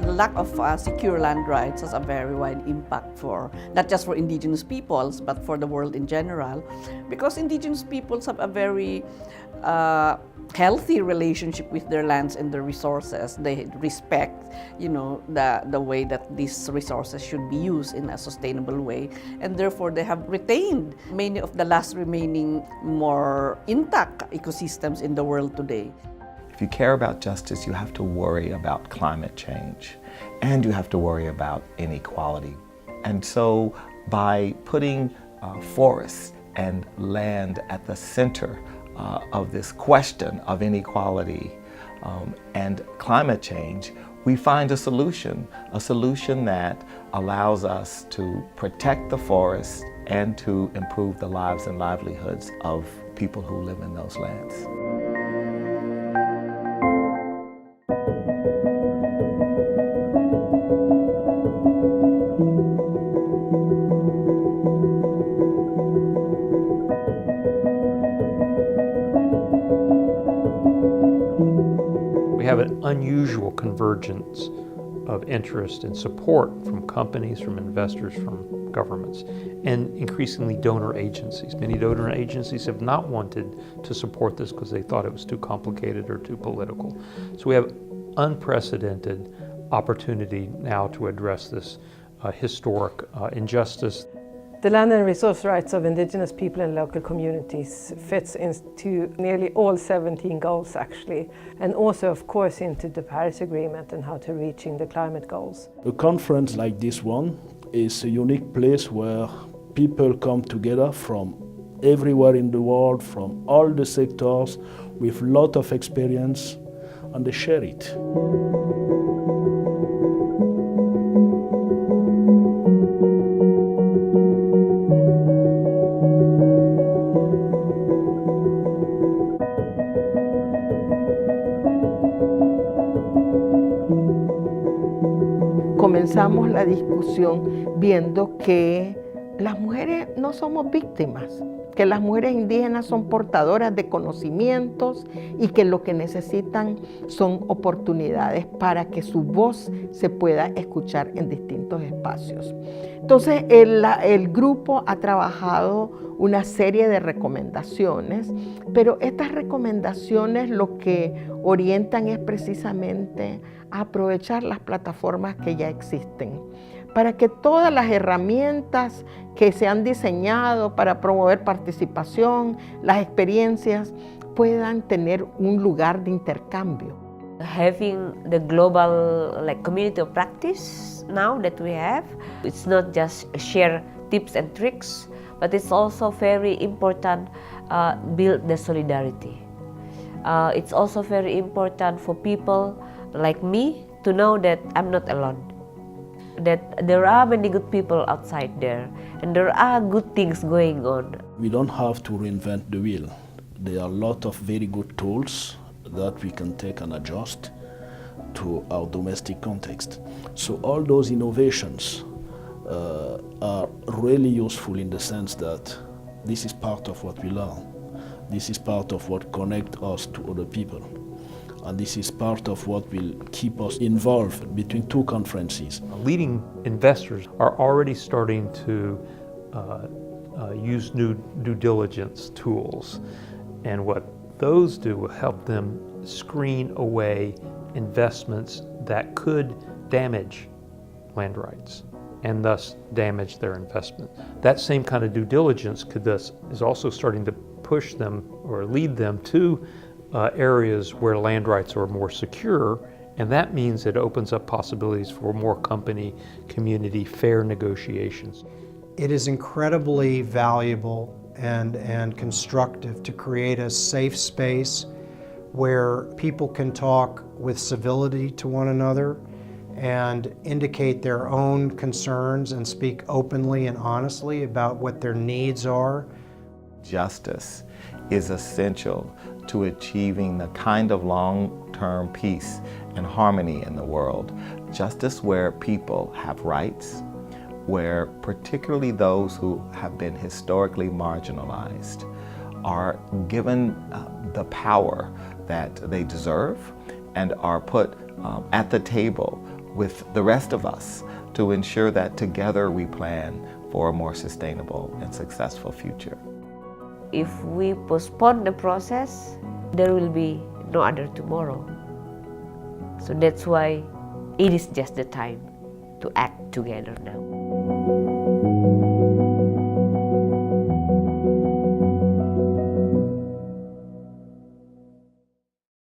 the lack of secure land rights has a very wide impact for not just for indigenous peoples but for the world in general, because indigenous peoples have a very healthy relationship with their lands and their resources. They respect, the way that these resources should be used in a sustainable way, and therefore they have retained many of the last remaining more intact ecosystems in the world today. If you care about justice, you have to worry about climate change, and you have to worry about inequality. And so by putting forests and land at the center of this question of inequality and climate change, we find a solution that allows us to protect the forests and to improve the lives and livelihoods of people who live in those lands. We have an unusual convergence of interest and support from companies, from investors, from governments, and increasingly donor agencies. Many donor agencies have not wanted to support this because they thought it was too complicated or too political. So we have unprecedented opportunity now to address this historic injustice. The land and resource rights of indigenous people and local communities fits into nearly all 17 goals actually, and also of course into the Paris Agreement and how to reaching the climate goals. A conference like this one is a unique place where people come together from everywhere in the world, from all the sectors, with a lot of experience, and they share it. Comenzamos la discusión viendo que las mujeres no somos víctimas, que las mujeres indígenas son portadoras de conocimientos y que lo que necesitan son oportunidades para que su voz se pueda escuchar en distintos espacios. Entonces, el grupo ha trabajado una serie de recomendaciones, pero estas recomendaciones lo que orientan es precisamente a aprovechar las plataformas que ya existen, para que todas las herramientas que se han diseñado para promover participación, las experiencias, puedan tener un lugar de intercambio. Having the global community of practice now that we have, it's not just share tips and tricks, but it's also very important build the solidarity. It's also very important for people like me to know that I'm not alone, that there are many good people outside there and there are good things going on. We don't have to reinvent the wheel. There are a lot of very good tools that we can take and adjust to our domestic context. So all those innovations are really useful in the sense that this is part of what we learn. This is part of what connects us to other people. And this is part of what will keep us involved between two conferences. Leading investors are already starting to use new due diligence tools, and what those do will help them screen away investments that could damage land rights and thus damage their investment. That same kind of due diligence is also starting to push them or lead them to areas where land rights are more secure, and that means it opens up possibilities for more community, fair negotiations. It is incredibly valuable and constructive to create a safe space where people can talk with civility to one another and indicate their own concerns and speak openly and honestly about what their needs are. Justice is essential to achieving the kind of long-term peace and harmony in the world. Justice where people have rights, where particularly those who have been historically marginalized are given the power that they deserve and are put at the table with the rest of us to ensure that together we plan for a more sustainable and successful future. If we postpone the process, there will be no other tomorrow. So that's why it is just the time to act together now.